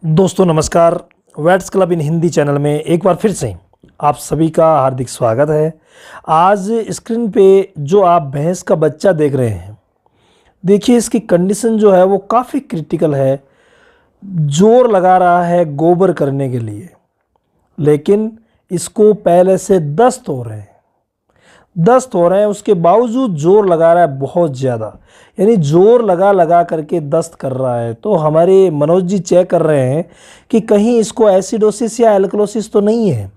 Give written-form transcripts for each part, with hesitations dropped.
दोस्तों नमस्कार। वेट्स क्लब इन हिंदी चैनल में एक बार फिर से आप सभी का हार्दिक स्वागत है। आज स्क्रीन पे जो आप भैंस का बच्चा देख रहे हैं, देखिए इसकी कंडीशन जो है वो काफ़ी क्रिटिकल है। जोर लगा रहा है गोबर करने के लिए, लेकिन इसको पहले से दस्त हो रहे हैं उसके बावजूद जोर लगा रहा है बहुत ज़्यादा, यानी जोर लगा लगा करके दस्त कर रहा है। तो हमारे मनोज जी चेक कर रहे हैं कि कहीं इसको एसिडोसिस या एल्कलोसिस तो नहीं है।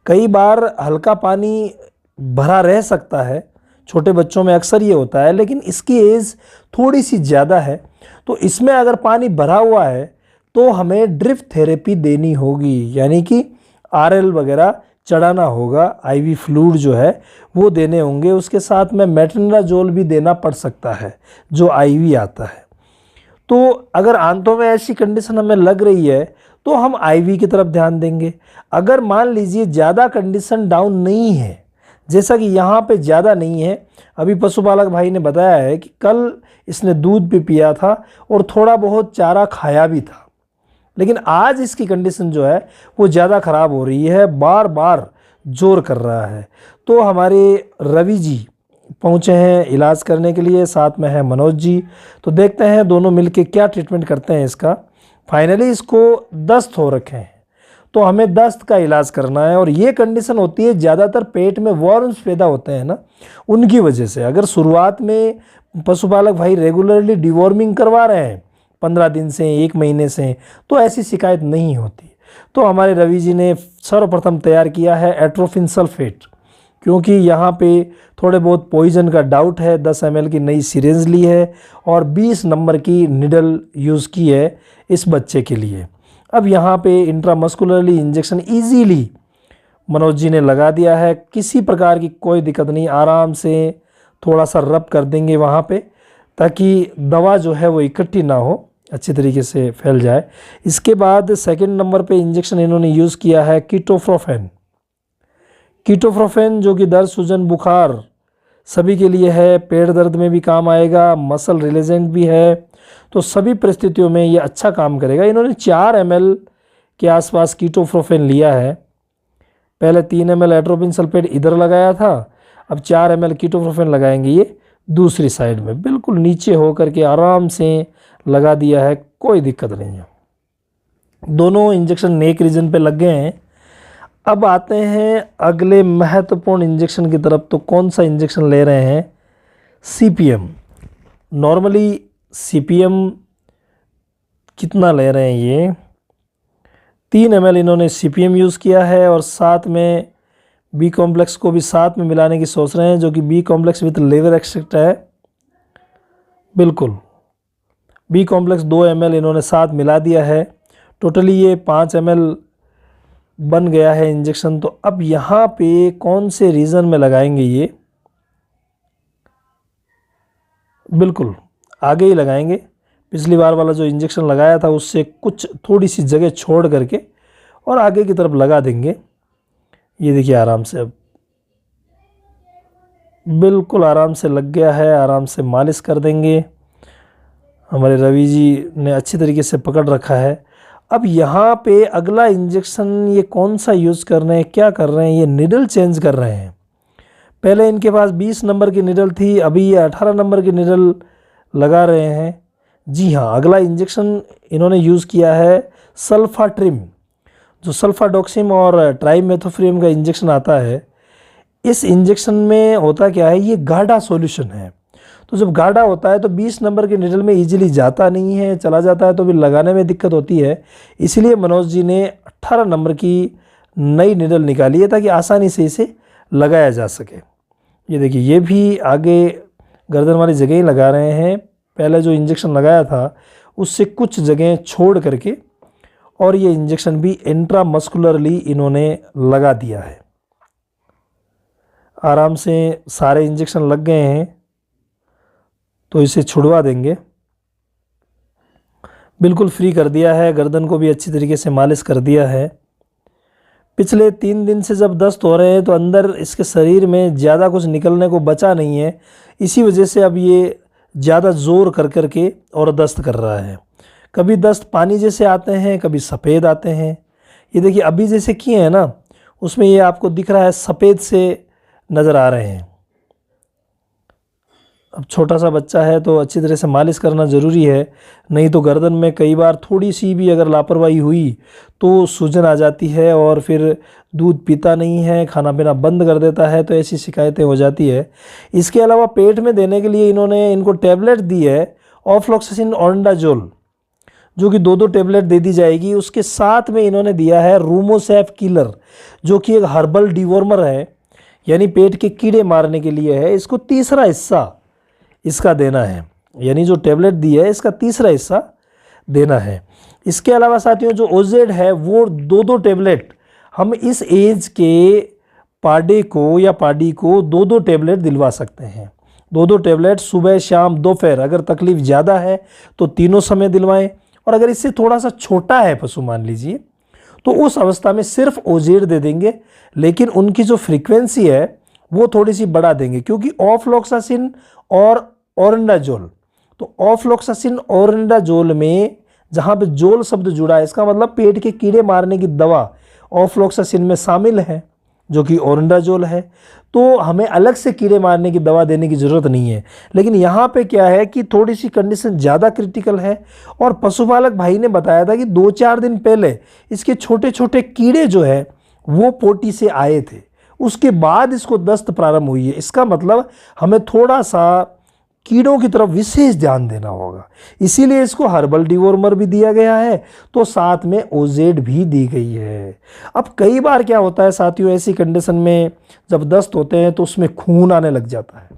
कई बार हल्का पानी भरा रह सकता है, छोटे बच्चों में अक्सर ये होता है, लेकिन इसकी एज थोड़ी सी ज़्यादा है। तो इसमें अगर पानी भरा हुआ है तो हमें ड्रिप थेरेपी देनी होगी, यानी कि आरएल वगैरह चढ़ाना होगा, आईवी फ्लूइड जो है वो देने होंगे। उसके साथ में मेट्रोनिडाज़ोल भी देना पड़ सकता है जो आईवी आता है। तो अगर आंतों में ऐसी कंडीशन हमें लग रही है तो हम आईवी की तरफ ध्यान देंगे। अगर मान लीजिए ज़्यादा कंडीशन डाउन नहीं है, जैसा कि यहाँ पे ज़्यादा नहीं है, अभी पशुपालक भाई ने बताया है कि कल इसने दूध भी पिया था और थोड़ा बहुत चारा खाया भी था, लेकिन आज इसकी कंडीशन जो है वो ज़्यादा ख़राब हो रही है, बार बार जोर कर रहा है। तो हमारे रवि जी पहुँचे हैं इलाज करने के लिए, साथ में है मनोज जी। तो देखते हैं दोनों मिलके क्या ट्रीटमेंट करते हैं इसका। फाइनली इसको दस्त हो रखे हैं, तो हमें दस्त का इलाज करना है। और ये कंडीशन होती है ज़्यादातर पेट में वर्म्स पैदा होते हैं ना, उनकी वजह से। अगर शुरुआत में पशुपालक भाई रेगुलरली डिवॉर्मिंग करवा रहे हैं 15 दिन से 1 महीने से, तो ऐसी शिकायत नहीं होती। तो हमारे रवि जी ने सर्वप्रथम तैयार किया है एट्रोफिन सल्फेट, क्योंकि यहाँ पे थोड़े बहुत पॉइजन का डाउट है। 10 ml की नई सिरिंज ली है और 20 नंबर की निडल यूज़ की है इस बच्चे के लिए। अब यहाँ पे intramuscularly injection easily Manoj ji ने लगा दिया है, किसी प्रकार की कोई दिक्कत नहीं। आराम से थोड़ा सा रब कर देंगे वहाँ पे, ताकि दवा जो है वो इकट्ठी ना हो, अच्छी तरीके से फैल जाए। इसके बाद सेकंड नंबर पे इंजेक्शन इन्होंने यूज़ किया है कीटोप्रोफेन, जो कि दर्द, सूजन, बुखार सभी के लिए है। पेट दर्द में भी काम आएगा, मसल रिलेजेंट भी है, तो सभी परिस्थितियों में ये अच्छा काम करेगा। इन्होंने 4 ml के आसपास कीटोप्रोफेन लिया है। पहले 3 ml एट्रोपिन सल्फेट इधर लगाया था, अब 4 ml कीटोप्रोफेन लगाएंगे ये दूसरी साइड में, बिल्कुल नीचे हो करके आराम से लगा दिया है, कोई दिक्कत नहीं है। दोनों इंजेक्शन नेक रीजन पे लग गए हैं। अब आते हैं अगले महत्वपूर्ण इंजेक्शन की तरफ। तो कौन सा इंजेक्शन ले रहे हैं? सीपीएम। नॉर्मली सीपीएम कितना ले रहे हैं ये? 3 ml इन्होंने सीपीएम यूज़ किया है, और साथ में बी कॉम्प्लेक्स को भी साथ में मिलाने की सोच रहे हैं, जो कि B complex with liver extract है। बिल्कुल बी कॉम्प्लेक्स 2 ml इन्होंने साथ मिला दिया है। टोटली ये 5 ml बन गया है इंजेक्शन। तो अब यहाँ पे कौन से रीजन में लगाएंगे ये? बिल्कुल आगे ही लगाएंगे। पिछली बार वाला जो इंजेक्शन लगाया था उससे कुछ थोड़ी सी जगह छोड़ करके और आगे की तरफ लगा देंगे। ये देखिए आराम से, अब बिल्कुल आराम से लग गया है। आराम से मालिश कर देंगे। हमारे रवि जी ने अच्छी तरीके से पकड़ रखा है। अब यहाँ पे अगला इंजेक्शन ये कौन सा यूज़ कर रहे हैं, क्या कर रहे हैं? ये निडल चेंज कर रहे हैं। पहले इनके पास 20 नंबर की निडल थी, अभी ये 18 नंबर की निडल लगा रहे हैं। जी हाँ, अगला इंजेक्शन इन्होंने यूज़ किया है सल्फाट्रिम, जो सल्फाडोक्सिम और ट्राइमेथोफ्रेम का इंजेक्शन आता है। इस इंजेक्शन में होता क्या है, ये गाढ़ा सॉल्यूशन है। तो जब गाढ़ा होता है तो 20 नंबर के निडल में इजीली जाता नहीं है, चला जाता है तो भी लगाने में दिक्कत होती है। इसलिए मनोज जी ने 18 नंबर की नई निडल निकाली है, ताकि आसानी से इसे लगाया जा सके। ये देखिए, ये भी आगे गर्दन वाली जगह ही लगा रहे हैं। पहले जो इंजेक्शन लगाया था उससे कुछ जगह छोड़ करके, और ये इंजेक्शन भी इंट्रामस्कुलरली इन्होंने लगा दिया है। आराम से सारे इंजेक्शन लग गए हैं, तो इसे छुड़वा देंगे। बिल्कुल फ्री कर दिया है, गर्दन को भी अच्छी तरीके से मालिश कर दिया है। पिछले 3 दिन से जब दस्त हो रहे हैं तो अंदर इसके शरीर में ज़्यादा कुछ निकलने को बचा नहीं है, इसी वजह से अब ये ज़्यादा जोर कर के और दस्त कर रहा है। कभी दस्त पानी जैसे आते हैं, कभी सफ़ेद आते हैं। ये देखिए अभी जैसे किए हैं ना, उसमें ये आपको दिख रहा है सफ़ेद से नज़र आ रहे हैं। अब छोटा सा बच्चा है तो अच्छी तरह से मालिश करना ज़रूरी है, नहीं तो गर्दन में कई बार थोड़ी सी भी अगर लापरवाही हुई तो सूजन आ जाती है और फिर दूध पीता नहीं है, खाना पीना बंद कर देता है, तो ऐसी शिकायतें हो जाती है। इसके अलावा पेट में देने के लिए इन्होंने इनको टैबलेट दी है ऑफ्लॉक्सासिन ओरंडाजोल, जो कि 2-2 टैबलेट दे दी जाएगी। उसके साथ में इन्होंने दिया है रूमोसेफ किलर, जो कि एक हर्बल डिवॉर्मर है, यानी पेट के कीड़े मारने के लिए है। इसको तीसरा हिस्सा इसका देना है, यानी जो टैबलेट दी है इसका तीसरा हिस्सा देना है। इसके अलावा साथियों जो ओजेड है वो 2-2 टैबलेट हम इस एज के पाडे को या पाडी को 2-2 टैबलेट दिलवा सकते हैं। 2-2 टैबलेट सुबह शाम दोपहर, अगर तकलीफ़ ज़्यादा है तो तीनों समय दिलवाएं, और अगर इससे थोड़ा सा छोटा है पशु मान लीजिए, तो उस अवस्था में सिर्फ ओजेड दे देंगे, लेकिन उनकी जो फ्रीक्वेंसी है वो थोड़ी सी बढ़ा देंगे, क्योंकि ऑफ्लॉक्सासिन और ओरंडाजोल, तो ऑफ्लॉक्सासिन ओरंडाजोल में जहाँ पे जोल शब्द जुड़ा है, इसका मतलब पेट के कीड़े मारने की दवा ऑफ्लॉक्सासिन में शामिल है, जो कि ओरंडाजोल है। तो हमें अलग से कीड़े मारने की दवा देने की ज़रूरत नहीं है। लेकिन यहाँ पे क्या है कि थोड़ी सी कंडीशन ज़्यादा क्रिटिकल है, और पशुपालक भाई ने बताया था कि 2-4 दिन पहले इसके छोटे छोटे कीड़े जो है वो पोटी से आए थे, उसके बाद इसको दस्त प्रारंभ हुई है। इसका मतलब हमें थोड़ा सा कीड़ों की तरफ विशेष ध्यान देना होगा, इसीलिए इसको हर्बल डिवॉर्मर भी दिया गया है, तो साथ में ओजेड भी दी गई है। अब कई बार क्या होता है साथियों, ऐसी कंडीशन में जब दस्त होते हैं तो उसमें खून आने लग जाता है,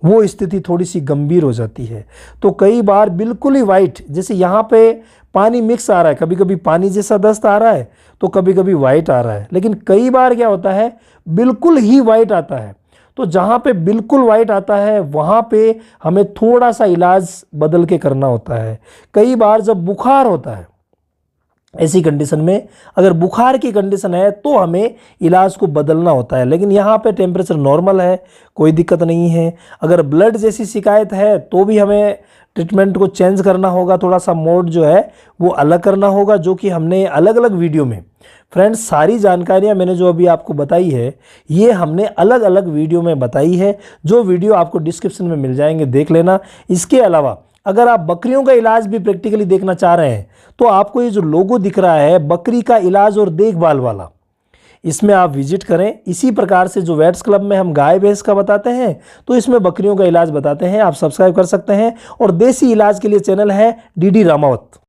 वो स्थिति थोड़ी सी गंभीर हो जाती है। तो कई बार बिल्कुल ही वाइट, जैसे यहाँ पे पानी मिक्स आ रहा है, कभी कभी पानी जैसा दस्त आ रहा है तो कभी कभी वाइट आ रहा है, लेकिन कई बार क्या होता है बिल्कुल ही वाइट आता है। तो जहाँ पे बिल्कुल वाइट आता है वहाँ पे हमें थोड़ा सा इलाज बदल के करना होता है। कई बार जब बुखार होता है, ऐसी कंडीशन में अगर बुखार की कंडीशन है तो हमें इलाज को बदलना होता है, लेकिन यहाँ पे टेम्परेचर नॉर्मल है, कोई दिक्कत नहीं है। अगर ब्लड जैसी शिकायत है तो भी हमें ट्रीटमेंट को चेंज करना होगा, थोड़ा सा मोड जो है वो अलग करना होगा, जो कि हमने अलग अलग वीडियो में, फ्रेंड्स सारी जानकारियां मैंने जो अभी आपको बताई है ये हमने अलग अलग वीडियो में बताई है, जो वीडियो आपको डिस्क्रिप्शन में मिल जाएंगे, देख लेना। इसके अलावा अगर आप बकरियों का इलाज भी प्रैक्टिकली देखना चाह रहे हैं तो आपको ये जो लोगो दिख रहा है बकरी का इलाज और देखभाल वाला, इसमें आप विजिट करें। इसी प्रकार से जो वेट्स क्लब में हम गाय भैंस का बताते हैं तो इसमें बकरियों का इलाज बताते हैं, आप सब्सक्राइब कर सकते हैं। और देसी इलाज के लिए चैनल है डीडी रामावत।